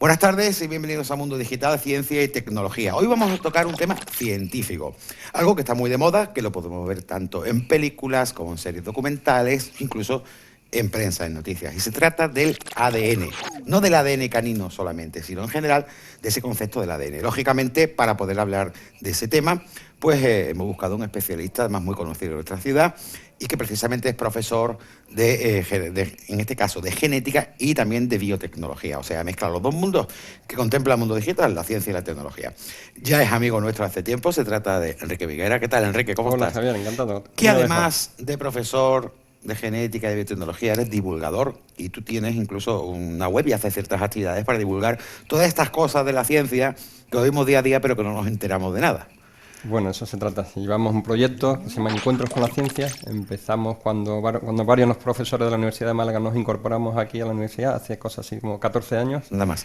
Buenas tardes y bienvenidos a Mundo Digital, Ciencia y Tecnología. Hoy vamos a tocar un tema científico, algo que está muy de moda, que lo podemos ver tanto en películas como en series documentales, incluso en prensa, en noticias. Y se trata del ADN, no del ADN canino solamente, sino en general de ese concepto del ADN. Lógicamente, para poder hablar de ese tema, pues hemos buscado un especialista, además muy conocido en nuestra ciudad, y que precisamente es profesor en este caso, de genética y también de biotecnología. O sea, mezcla los dos mundos que contempla el mundo digital, la ciencia y la tecnología. Ya es amigo nuestro hace tiempo, se trata de Enrique Viguera. ¿Qué tal, Enrique? ¿Cómo estás? Hola, Javier, encantado. Que además de profesor de genética y de biotecnología, eres divulgador y tú tienes incluso una web y haces ciertas actividades para divulgar todas estas cosas de la ciencia que oímos día a día pero que no nos enteramos de nada. Bueno, eso se trata. Llevamos un proyecto que se llama Encuentros con la Ciencia. Empezamos cuando varios de los profesores de la Universidad de Málaga nos incorporamos aquí a la universidad, hace cosas así como 14 años. Nada más.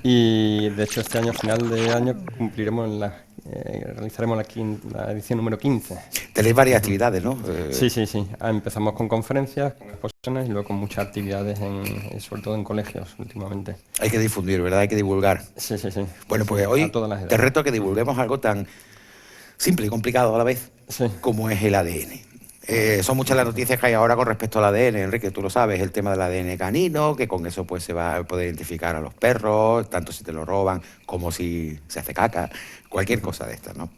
Y de hecho este año, final de año, realizaremos la edición número 15. Tenéis varias actividades, ¿no? Sí. Empezamos con conferencias, con exposiciones y luego con muchas actividades, sobre todo en colegios últimamente. Hay que difundir, ¿verdad? Hay que divulgar. Sí. Bueno, pues hoy te reto a que divulguemos algo tan simple y complicado a la vez, como es el ADN. Son muchas las noticias que hay ahora con respecto al ADN, Enrique, tú lo sabes, el tema del ADN canino, que con eso pues se va a poder identificar a los perros, tanto si te lo roban como si se hace caca, cualquier cosa de estas, ¿no?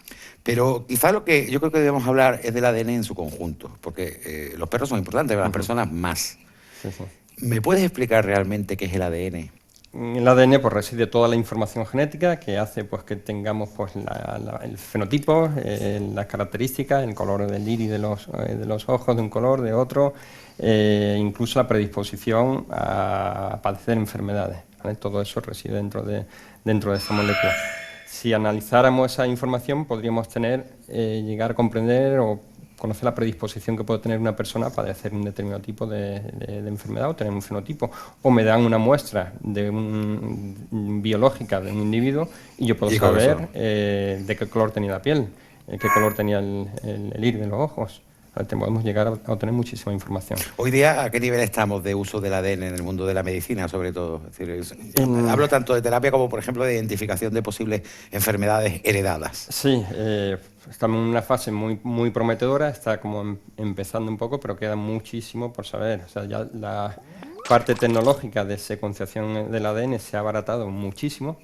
Pero quizá lo que yo creo que debemos hablar es del ADN en su conjunto, porque los perros son importantes, las personas más. Sí. ¿Me puedes explicar realmente qué es el ADN? En el ADN pues reside toda la información genética que hace pues que tengamos pues el fenotipo, las características, el color del iris de los ojos de un color, de otro, incluso la predisposición a padecer enfermedades, ¿vale? Todo eso reside dentro de esta molécula. Si analizáramos esa información podríamos llegar a comprender o conocer la predisposición que puede tener una persona para padecer un determinado tipo de enfermedad o tener un fenotipo. O me dan una muestra biológica de un individuo y yo puedo saber de qué color tenía la piel, qué color tenía el iris de los ojos. Podemos llegar a obtener muchísima información. Hoy día, ¿a qué nivel estamos de uso del ADN en el mundo de la medicina, sobre todo? Es decir, hablo tanto de terapia como, por ejemplo, de identificación de posibles enfermedades heredadas. Sí, estamos en una fase muy prometedora, está como empezando un poco, pero queda muchísimo por saber. O sea, ya la parte tecnológica de secuenciación del ADN se ha abaratado muchísimo.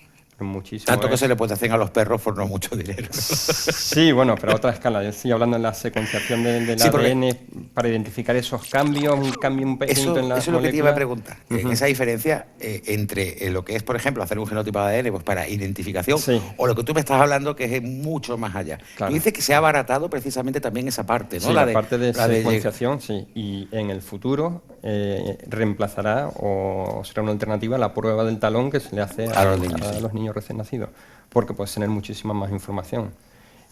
Tanto que se le puede hacer a los perros por no mucho dinero. Sí, bueno, pero a otra escala. Yo estoy hablando de la secuenciación del ADN para identificar esos cambios, un cambio un pequeñito en la Eso es lo que te iba a preguntar. Esa diferencia entre lo que es, por ejemplo, hacer un genotipo de ADN pues para identificación, o lo que tú me estás hablando, que es mucho más allá. Claro. Tú dices que se ha abaratado precisamente también esa parte, ¿no? Sí, la parte de secuenciación, sí. Y en el futuro reemplazará o será una alternativa a la prueba del talón que se le hace a los niños recién nacidos, porque puedes tener muchísima más información.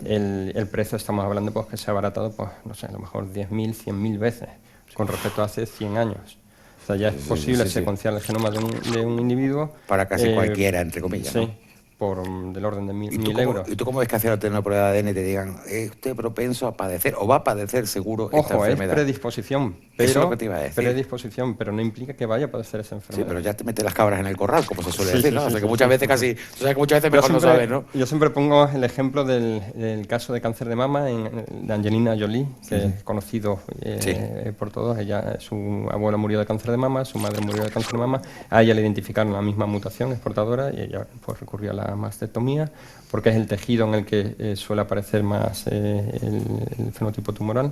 El precio, estamos hablando, pues que se ha abaratado, pues no sé, a lo mejor 10.000, 100.000 veces con respecto a hace 100 años. O sea, ya es posible secuenciar el genoma de un individuo. Para casi cualquiera, entre comillas, ¿no? Sí, del orden de 1.000 euros. ¿Y tú cómo ves que haciendo una prueba de ADN te digan, usted propenso a padecer o va a padecer seguro esta enfermedad? Es predisposición, eso es lo que te iba a decir. Predisposición, pero no implica que vaya a padecer esa enfermedad. Sí, pero ya te metes las cabras en el corral, como se suele decir, ¿no? O sea, que muchas veces casi, tú sabes que muchas veces mejor no sabes, ¿no? Yo siempre pongo el ejemplo del caso de cáncer de mama de Angelina Jolie, que es conocido por todos. Su abuela murió de cáncer de mama, su madre murió de cáncer de mama. A ella le identificaron la misma mutación, es portadora, y ella pues recurrió a la mastectomía, porque es el tejido en el que suele aparecer más el fenotipo tumoral.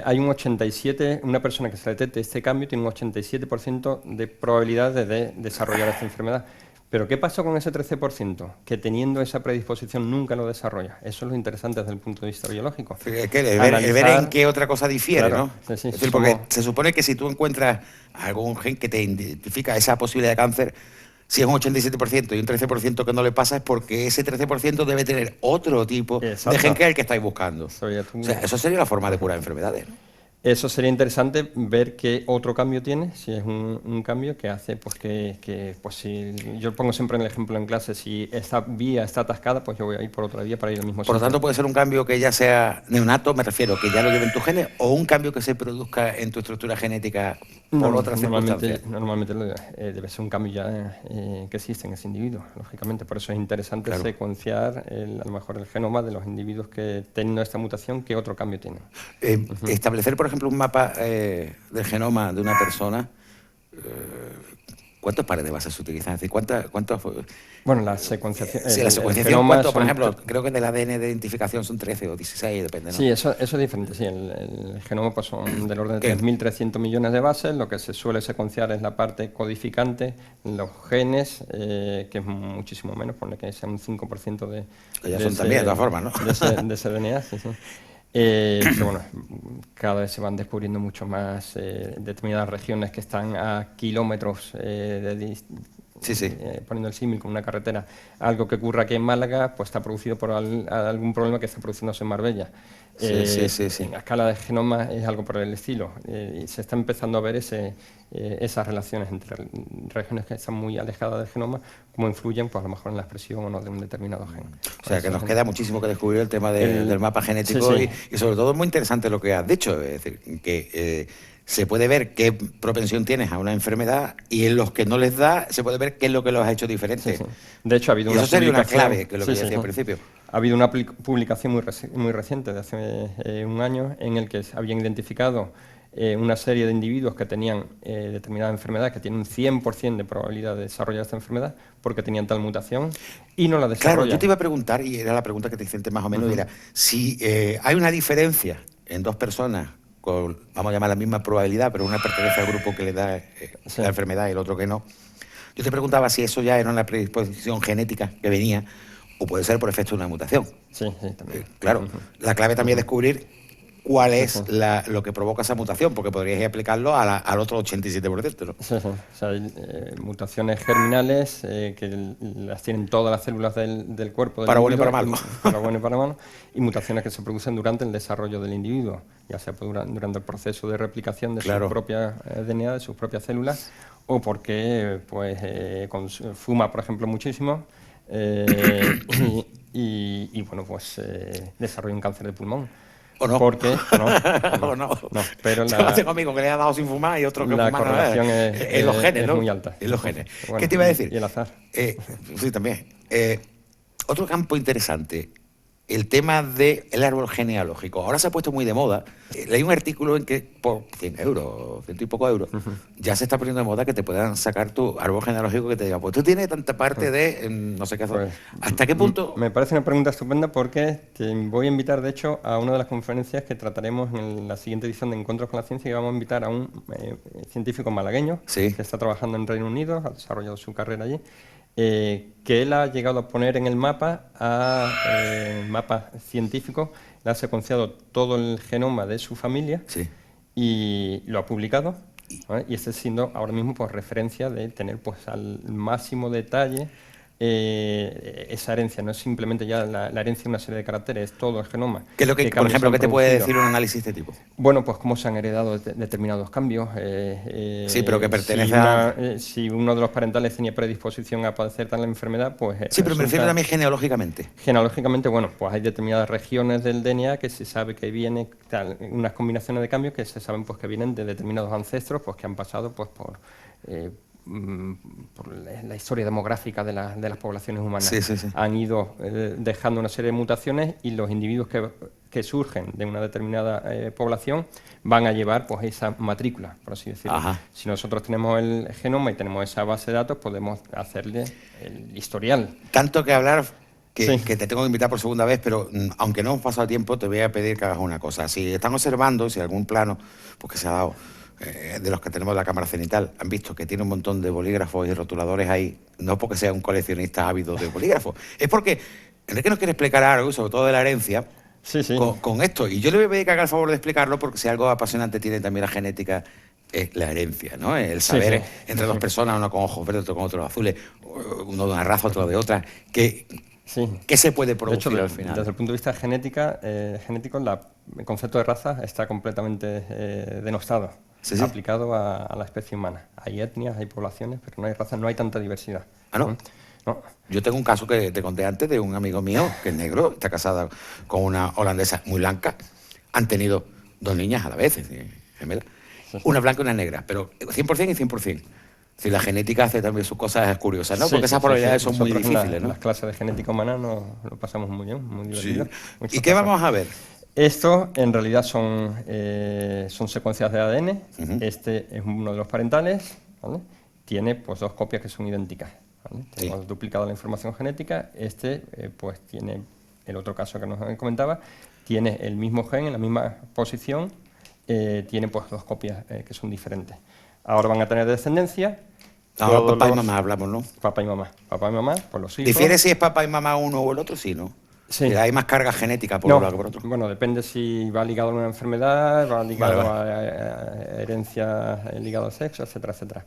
Hay una persona que se detecte este cambio tiene un 87% de probabilidad de desarrollar esta enfermedad. ¿Pero qué pasó con ese 13%? Que teniendo esa predisposición nunca lo desarrolla. Eso es lo interesante desde el punto de vista biológico. El ver en qué otra cosa difiere, claro, ¿no? Sí, es decir, porque se supone que si tú encuentras algún gen que te identifica esa posibilidad de cáncer, si es un 87% y un 13% que no le pasa, es porque ese 13% debe tener otro tipo de gen que es el que estáis buscando. O sea, eso sería la forma de curar enfermedades, ¿no? Eso sería interesante ver qué otro cambio tiene, si es un cambio que hace pues pues si yo pongo siempre el ejemplo en clase, si esta vía está atascada, pues yo voy a ir por otra vía para ir al mismo sitio. Por lo tanto, puede ser un cambio que ya sea neonato, me refiero, que ya lo lleven tus genes, o un cambio que se produzca en tu estructura genética por otras circunstancias. Normalmente debe ser un cambio ya que existe en ese individuo, lógicamente. Por eso es interesante secuenciar a lo mejor el genoma de los individuos que teniendo esta mutación, qué otro cambio tienen. Establecer, por ejemplo, un mapa del genoma de una persona, ¿cuántos pares de bases se utilizan? Es decir, ¿cuántos? Bueno, la secuenciación. Sí, la secuenciación, ¿cuánto? Por ejemplo, creo que en el ADN de identificación son 13 o 16, depende, ¿no? Sí, eso es diferente. Sí, el genoma pues, son del orden de 3.300 millones de bases. Lo que se suele secuenciar es la parte codificante, los genes, que es muchísimo menos, ponle que sea un 5% de. Ya son también, de todas formas, ¿no? De ese DNA, sí. Pero bueno, cada vez se van descubriendo mucho más determinadas regiones que están a kilómetros poniendo el símil con una carretera. Algo que ocurra aquí en Málaga pues está producido por algún problema que está produciéndose en Marbella. En la escala de genoma es algo por el estilo. Y se está empezando a ver esas relaciones entre regiones que están muy alejadas del genoma, cómo influyen pues, a lo mejor en la expresión o no de un determinado gen. O sea, que nos queda muchísimo que descubrir el tema del mapa genético y sobre todo es muy interesante lo que has dicho, es decir, que se puede ver qué propensión tienes a una enfermedad y en los que no les da se puede ver qué es lo que los ha hecho diferentes. De hecho, ha habido y eso sería una clave, que es lo que yo decía al principio. Ha habido una publicación muy reciente, de hace un año, en el que habían identificado una serie de individuos que tenían determinada enfermedad, que tienen un 100% de probabilidad de desarrollar esta enfermedad, porque tenían tal mutación y no la desarrollan. Claro, yo te iba a preguntar, y era la pregunta que te hice antes más o menos, era si hay una diferencia en dos personas con, vamos a llamar la misma probabilidad, pero una pertenece al grupo que le da la enfermedad y el otro que no. Yo te preguntaba si eso ya era una predisposición genética que venía o puede ser por efecto de una mutación. Sí, también. Claro, la clave también es descubrir cuál es lo que provoca esa mutación, porque podríais aplicarlo al otro 87%, ¿no? Sí. O sea, hay mutaciones germinales que las tienen todas las células del cuerpo del para bueno y individuo, para malo. Para bueno y para malo, y mutaciones que se producen durante el desarrollo del individuo, ya sea durante el proceso de replicación de su propia DNA, de sus propias células, o porque pues, fuma, por ejemplo, muchísimo, y bueno, pues desarrolla un cáncer de pulmón. ¿O no? Porque no, pero yo tengo amigos que le ha dado sin fumar y otro que la fumar correlación en los genes, es ¿no? muy alta. En los genes. Bueno, ¿Qué te iba a decir? Y el azar. Sí, también. Otro campo interesante, el tema del árbol genealógico. Ahora se ha puesto muy de moda. Leí un artículo en que por 100 euros, 100 y poco euros, ya se está poniendo de moda que te puedan sacar tu árbol genealógico que te diga, pues tú tienes tanta parte de no sé qué hacer. ¿Hasta qué punto? Me parece una pregunta estupenda porque te voy a invitar, de hecho, a una de las conferencias que trataremos en la siguiente edición de Encuentros con la Ciencia, y vamos a invitar a un científico malagueño que está trabajando en Reino Unido, ha desarrollado su carrera allí, que él ha llegado a poner en el mapa, mapa científico, le ha secuenciado todo el genoma de su familia y lo ha publicado, ¿vale? Y este siendo ahora mismo pues, referencia de tener pues, al máximo detalle esa herencia. No es simplemente ya la herencia de una serie de caracteres, es todo el genoma. ¿Qué es lo que, por ejemplo, qué te puede decir un análisis de este tipo? Bueno, pues cómo se han heredado determinados cambios. Sí, pero que pertenece si uno de los parentales tenía predisposición a padecer tal enfermedad, pues... Sí, pero me refiero también genealógicamente. Genealógicamente, bueno, pues hay determinadas regiones del DNA que se sabe que vienen, unas combinaciones de cambios que se saben pues que vienen de determinados ancestros pues que han pasado pues por la historia demográfica de las poblaciones humanas. Han ido dejando una serie de mutaciones y los individuos que surgen de una determinada población van a llevar pues esa matrícula, por así decirlo. Si nosotros tenemos el genoma y tenemos esa base de datos, podemos hacerle el historial. Tanto que hablar que te tengo que invitar por segunda vez, pero aunque no hemos pasado tiempo, te voy a pedir que hagas una cosa. Si están observando, si algún plano pues que se ha dado de los que tenemos la cámara cenital, han visto que tiene un montón de bolígrafos y rotuladores ahí, no porque sea un coleccionista ávido de bolígrafos, es porque Enrique nos quiere explicar algo, sobre todo de la herencia, con esto. Y yo le voy a pedir que haga el favor de explicarlo, porque si algo apasionante tiene también la genética, es la herencia, ¿no? El saber entre dos personas, uno con ojos verdes, otro con otros azules, uno de una raza, otro de otra, que Sí. ¿Qué se puede De producir hecho, al final? desde el punto de vista genético, el concepto de raza está completamente denostado, Sí, sí. aplicado a la especie humana. Hay etnias, hay poblaciones, pero no hay razas, no hay tanta diversidad. Ah, ¿no? No. Yo tengo un caso que te conté antes de un amigo mío que es negro, está casada con una holandesa muy blanca. Han tenido 2 niñas a la vez, gemelas. Una blanca y una negra, pero 100% y 100%. Si la genética hace también sus cosas curiosas, ¿no? Sí, Porque esas probabilidades son muy Nosotros difíciles, en ¿no? las clases de genética humana lo pasamos muy bien, muy divertido. ¿Y qué vamos a ver? Esto en realidad son secuencias de ADN. Este es uno de los parentales, ¿vale? Tiene pues 2 copias que son idénticas, ¿vale? Tenemos duplicado la información genética. Este pues tiene, el otro caso que nos comentaba, tiene el mismo gen en la misma posición, tiene pues 2 copias que son diferentes. Ahora van a tener descendencia. Ahora papá y mamá hablamos, ¿no? Papá y mamá, pues los hijos. ¿Difiere si es papá y mamá uno o el otro? Sí, ¿no? Sí. Hay más carga genética por un lado que por otro. Bueno, depende si va ligado a una enfermedad, va ligado a herencia ligado al sexo, etcétera, etcétera.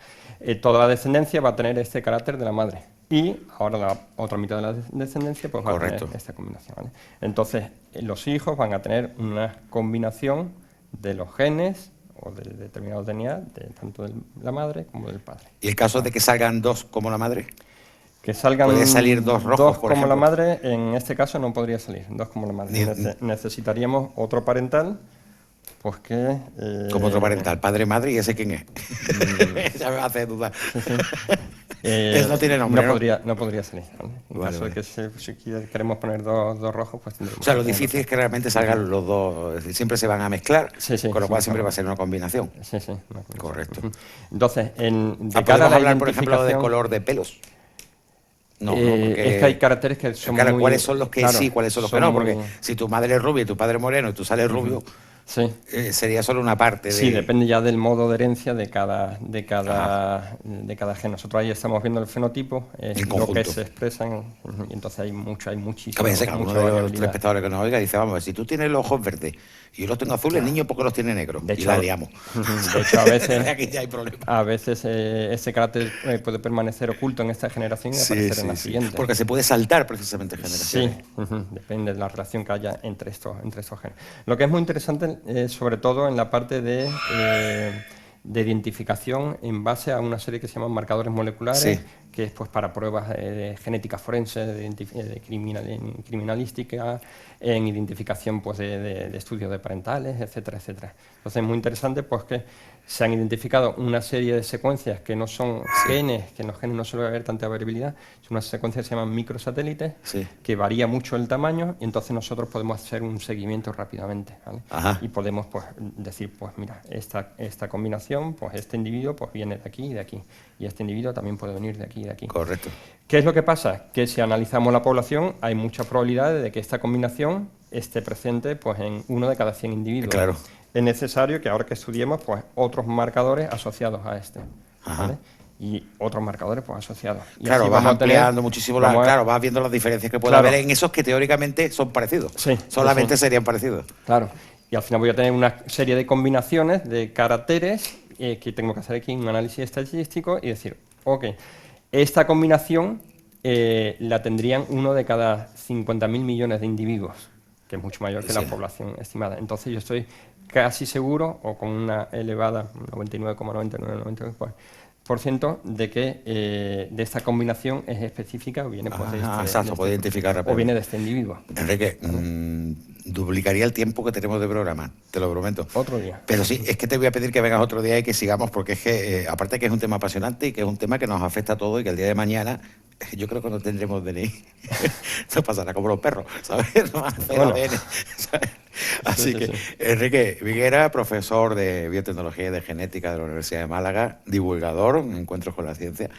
Toda la descendencia va a tener este carácter de la madre. Y ahora la otra mitad de la descendencia pues va a tener esta combinación, ¿vale? Entonces, los hijos van a tener una combinación de los genes o de determinados DNA, tanto de la madre como del padre. ¿Y el caso de que salgan 2 como la madre? Que salgan ¿Puede salir 2 rojos, 2 por como ejemplo? la madre, en este caso no podría salir, 2 como la madre. Necesitaríamos otro parental, pues que... Como otro parental, padre-madre, ¿y ese quién es? Ya me hace dudar. Eso no tiene nombre, no podría salir, ¿vale? En caso de que si queremos poner 2 rojos, pues tendríamos... O sea, lo difícil es que realmente salgan los 2, siempre se van a mezclar, con lo cual siempre va a ser una combinación. Sí. Correcto. Entonces, de cara a la hablar, por ejemplo, de color de pelos? No, porque es que hay caracteres que son muy... ¿Cuáles son los que sí, cuáles son los que no? Porque si tu madre es rubia y tu padre es moreno y tú sales rubio, sería solo una parte de... Sí, depende ya del modo de herencia de cada gen. Nosotros ahí estamos viendo el fenotipo, lo que se expresan, y entonces hay muchísimo. Pensé que alguno de los espectadores que nos oiga dice, vamos, si tú tienes los ojos verdes y yo los tengo azules, niño, ¿por qué los tiene negros? De hecho, y la liamos. De hecho, aquí ya hay problemas. A veces ese carácter puede permanecer oculto en esta generación y aparecer en la siguiente. Porque se puede saltar precisamente generaciones. Sí, depende de la relación que haya entre estos genes. Lo que es muy interesante, sobre todo en la parte de identificación en base a una serie que se llaman marcadores moleculares, que es pues para pruebas de genética forense, de criminalística, en identificación pues de estudios de parentales, etcétera, etcétera. Entonces es muy interesante pues que se han identificado una serie de secuencias que no son genes, que en los genes no suele haber tanta variabilidad, son unas secuencias que se llaman microsatélites, que varía mucho el tamaño, y entonces nosotros podemos hacer un seguimiento rápidamente, ¿vale? Y podemos pues decir, pues mira, esta combinación, pues este individuo pues viene de aquí y de aquí, y este individuo también puede venir de aquí y de aquí. Correcto. ¿Qué es lo que pasa? Que si analizamos la población, hay muchas probabilidades de que esta combinación esté presente pues en 1 de cada 100 individuos. Claro. Es necesario que ahora que estudiemos pues otros marcadores asociados a este, ¿vale? Y otros marcadores pues asociados. Y claro, vas ampliando muchísimo, vas viendo las diferencias que puede haber en esos que teóricamente son parecidos. Solamente serían parecidos. Claro. Y al final voy a tener una serie de combinaciones de caracteres que tengo que hacer aquí un análisis estadístico y decir, ok, esta combinación la tendrían 1 de cada 50.000 millones de individuos, que es mucho mayor que la población estimada. Entonces yo estoy casi seguro, o con una elevada 99,99% de que de esta combinación es específica o viene pues, puede identificar rápido. O viene de este individuo. Enrique, duplicaría el tiempo que tenemos de programa, te lo prometo. Otro día. Pero sí, es que te voy a pedir que vengas otro día y que sigamos, porque es que, aparte que es un tema apasionante y que es un tema que nos afecta a todos y que el día de mañana, yo creo que no tendremos DNI. Eso pasará como los perros, ¿sabes? No van a hacer ADN, ¿sabes? Así que, Enrique Viguera, profesor de biotecnología y de genética de la Universidad de Málaga, divulgador en Encuentros con la Ciencia.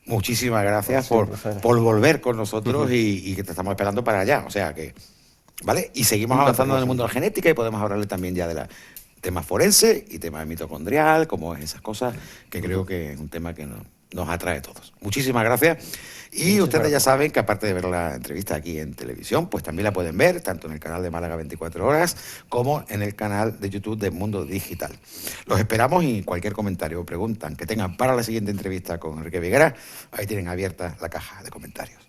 Muchísimas gracias por volver con nosotros y que te estamos esperando para allá. O sea que, ¿vale? Y seguimos avanzando en el mundo de la genética y podemos hablarle también ya de la tema forense y tema mitocondrial, como es esas cosas, que creo que es un tema que nos atrae a todos. Muchísimas gracias. Y ustedes ya saben que aparte de ver la entrevista aquí en televisión, pues también la pueden ver tanto en el canal de Málaga 24 Horas como en el canal de YouTube de Mundo Digital. Los esperamos y cualquier comentario o pregunta que tengan para la siguiente entrevista con Enrique Viguera, ahí tienen abierta la caja de comentarios.